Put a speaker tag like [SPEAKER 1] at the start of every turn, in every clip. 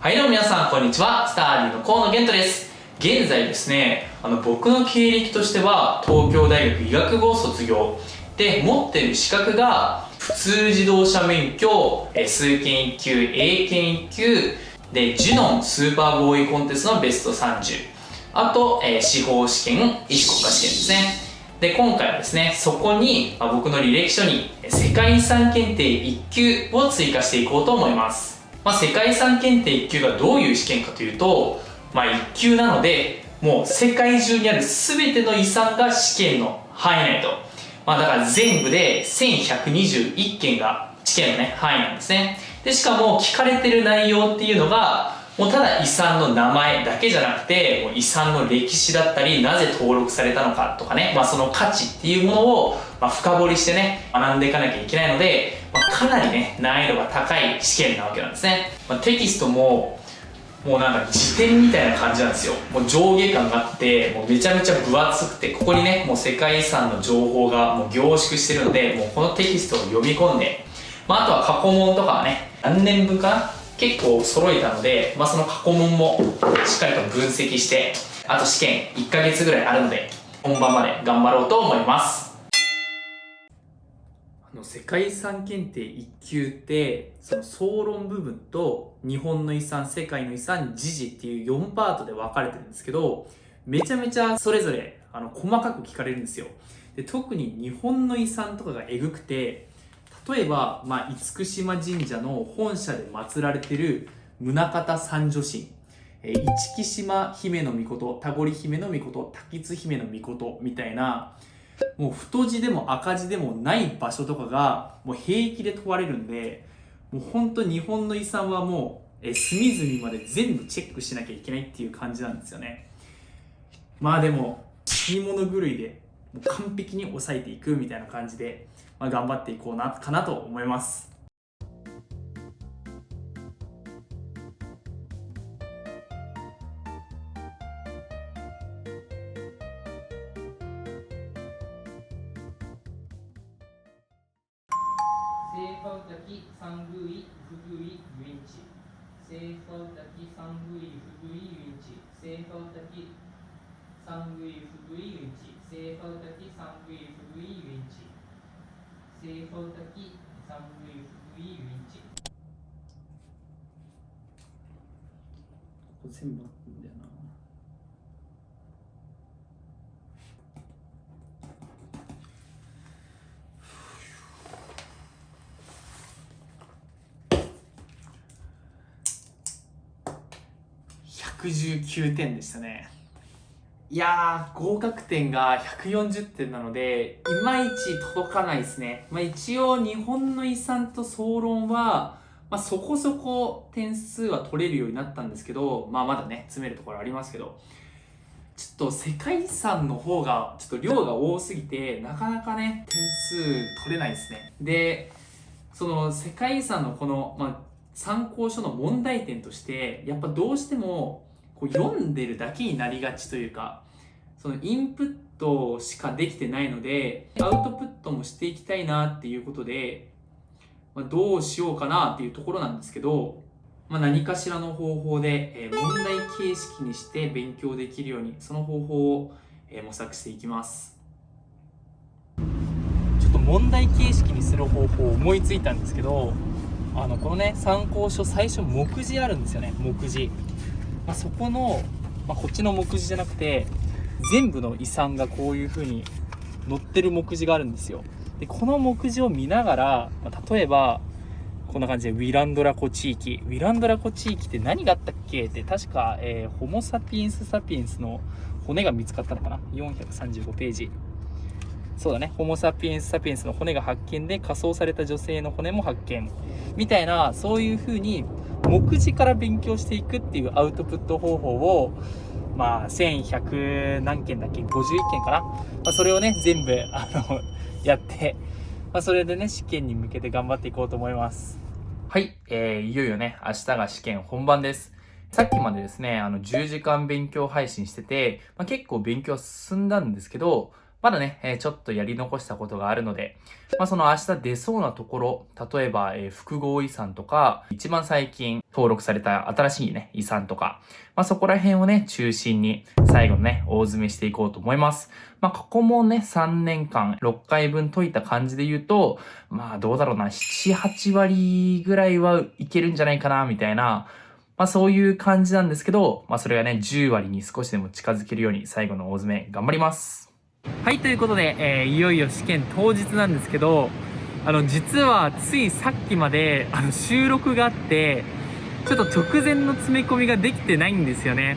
[SPEAKER 1] はい、どうも皆さん、こんにちは。スターディの河野玄斗です。現在ですね、僕の経歴としては、東京大学医学部を卒業。で、持っている資格が、普通自動車免許、数検1級、英検1級、で、ジュノンスーパーボーイコンテストのベスト30。あと、司法試験、医師国家試験ですね。で、今回はですね、そこに、僕の履歴書に世界遺産検定1級を追加していこうと思います。世界遺産検定1級がどういう試験かというと、1級なので、もう世界中にある全ての遺産が試験の範囲内と。だから全部で1121件が試験のね、範囲なんですね。で、しかも聞かれてる内容っていうのが、もうただ遺産の名前だけじゃなくて、もう遺産の歴史だったり、なぜ登録されたのかとかね、その価値っていうものを、深掘りしてね、学んでいかなきゃいけないので、かなりね、難易度が高い試験なわけなんですね。テキストも、もうなんか辞典みたいな感じなんですよ。もう上下感があって、もうめちゃめちゃ分厚くて、ここにね、もう世界遺産の情報がもう凝縮してるので、もうこのテキストを読み込んで、あとは過去問とかはね、何年分かな結構揃えたので、その過去問もしっかりと分析して、あと試験1ヶ月ぐらいあるので、本番まで頑張ろうと思います。世界遺産検定1級って、その総論部分と日本の遺産、世界の遺産、時事っていう4パートで分かれてるんですけど、めちゃめちゃそれぞれ細かく聞かれるんですよ。で、特に日本の遺産とかがえぐくて、例えば、厳島神社の本社で祀られてる宗像三女神、市来島姫の御事、田堀姫の御事、滝津姫の御事みたいな、もう太字でも赤字でもない場所とかがもう平気で問われるんで、もう本当日本の遺産はもう隅々まで全部チェックしなきゃいけないっていう感じなんですよね。でも死に物狂いでもう完璧に抑えていくみたいな感じで、頑張っていこうなかなと思います。
[SPEAKER 2] 聖ファウタキサングイフグイウィンチ聖ファウタキサングイフグイウィンチ聖ファウタキサングイフグイウィンチ聖ファウタキサングイフグイウィンチ聖ファウタキサングイフグイウィンチ。
[SPEAKER 1] 全部あったんだよな。119点でしたね。いやー、合格点が140点なので、いまいち届かないですね。一応日本の遺産と総論は、そこそこ点数は取れるようになったんですけど、まだね、詰めるところありますけど、ちょっと世界遺産の方がちょっと量が多すぎて、なかなかね、点数取れないですね。で、その世界遺産のこの、参考書の問題点として、やっぱどうしてもこう読んでるだけになりがちというか、そのインプットしかできてないので、アウトプットもしていきたいなっていうことで、どうしようかなっていうところなんですけど、何かしらの方法で問題形式にして勉強できるように、その方法を模索していきます。ちょっと問題形式にする方法を思いついたんですけど、このね、参考書最初目次あるんですよね、目次。そこの、こっちの目次じゃなくて、全部の遺産がこういう風に載ってる目次があるんですよ。で、この目次を見ながら、例えば、こんな感じでウィランドラコ地域。ウィランドラコ地域って何があったっけって、確か、ホモサピエンスサピエンスの骨が見つかったのかな ?435 ページ。そうだね。ホモサピエンスサピエンスの骨が発見で、火葬された女性の骨も発見。みたいな、そういう風に、目次から勉強していくっていうアウトプット方法を、1100何件だっけ ?51 件かな、それをね、全部、やって、それでね、試験に向けて頑張っていこうと思います。はい、いよいよね、明日が試験本番です。さっきまでですね、10時間勉強配信してて、結構勉強進んだんですけど、まだね、ちょっとやり残したことがあるので、その明日出そうなところ、例えば、複合遺産とか、一番最近登録された新しいね、遺産とか、そこら辺をね、中心に最後のね、大詰めしていこうと思います。ここもね、3年間、6回分解いた感じで言うと、どうだろうな、7、8割ぐらいはいけるんじゃないかな、みたいな、そういう感じなんですけど、それがね、10割に少しでも近づけるように最後の大詰め頑張ります。はい、ということで、いよいよ試験当日なんですけど、実はついさっきまで収録があって、ちょっと直前の詰め込みができてないんですよね。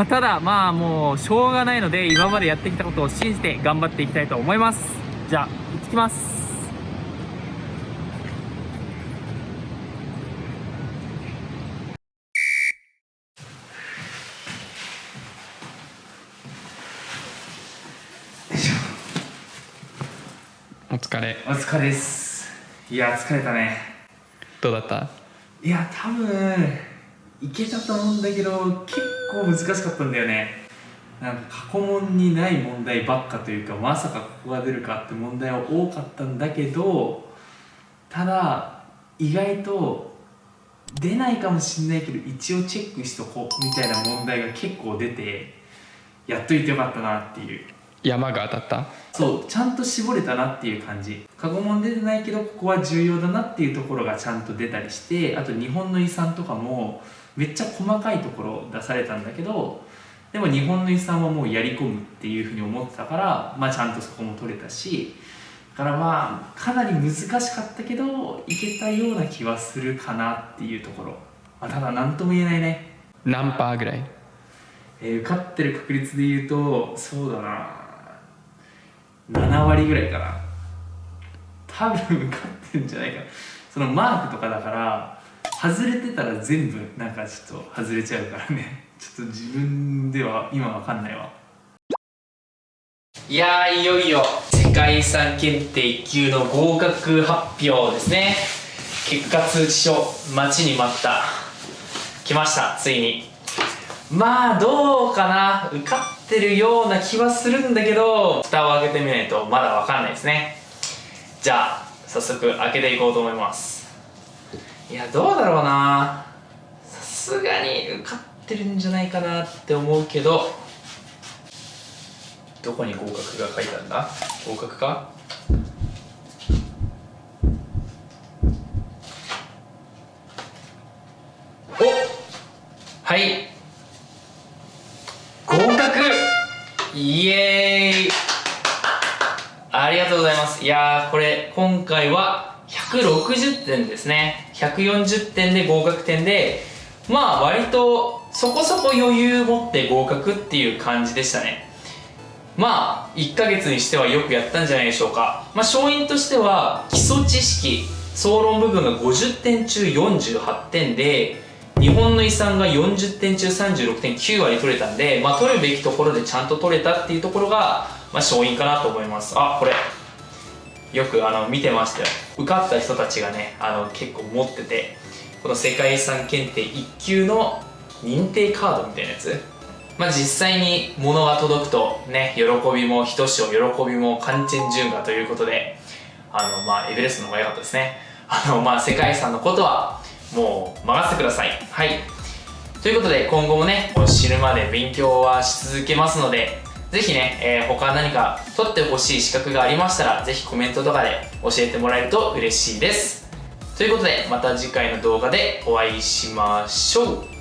[SPEAKER 1] ただもうしょうがないので、今までやってきたことを信じて頑張っていきたいと思います。じゃあ行ってきます。
[SPEAKER 3] お疲れ。
[SPEAKER 1] お疲れです。いや疲れたね。
[SPEAKER 3] どうだった？
[SPEAKER 1] いや多分いけたと思うんだけど、結構難しかったんだよね。なんか過去問にない問題ばっかというか、まさかここが出るかって問題は多かったんだけど、ただ意外と出ないかもしんないけど一応チェックしとこうみたいな問題が結構出て、やっといてよかったなっていう。
[SPEAKER 3] 山が当たった？
[SPEAKER 1] そう、ちゃんと絞れたなっていう感じ。過去問出てないけどここは重要だなっていうところがちゃんと出たりして、あと日本の遺産とかもめっちゃ細かいところ出されたんだけど、でも日本の遺産はもうやり込むっていうふうに思ってたから、ちゃんとそこも取れたし、だからかなり難しかったけどいけたような気はするかなっていうところ。ただ何とも言えないね。
[SPEAKER 3] 何パーぐらい？
[SPEAKER 1] 受かってる確率で言うと、そうだな、7割ぐらいかな。多分受かってるんじゃないかな。そのマークとかだから、外れてたら全部なんかちょっと外れちゃうからね。ちょっと自分では今わかんないわ。いやー、いよいよ世界遺産検定1級の合格発表ですね。結果通知書、待ちに待った。来ました、ついに。どうかな、受かってるような気はするんだけど、蓋を開けてみないとまだわかんないですね。じゃあ早速開けていこうと思います。いやどうだろうな、さすがに受かってるんじゃないかなって思うけど、どこに合格が書いてあるんだ。合格か。お、はい、合格。イエーイ、ありがとうございます。いやー、これ今回は160点ですね。140点で合格点で、割とそこそこ余裕持って合格っていう感じでしたね。1ヶ月にしてはよくやったんじゃないでしょうか。勝因としては基礎知識総論部分が50点中48点で、日本の遺産が40点中36点、9割取れたんで、取るべきところでちゃんと取れたっていうところが、勝因かなと思います。これよく見てましたよ。受かった人たちがね結構持ってて、この世界遺産検定1級の認定カードみたいなやつ、実際に物が届くとね、喜びもひとしお、喜びも完全順化ということで、エベレストの方が良かったですね。世界遺産のことはもう任せてください。はい、ということで今後もね死ぬまで勉強はし続けますので、ぜひね、他何か取ってほしい資格がありましたら、ぜひコメントとかで教えてもらえると嬉しいです。ということでまた次回の動画でお会いしましょう。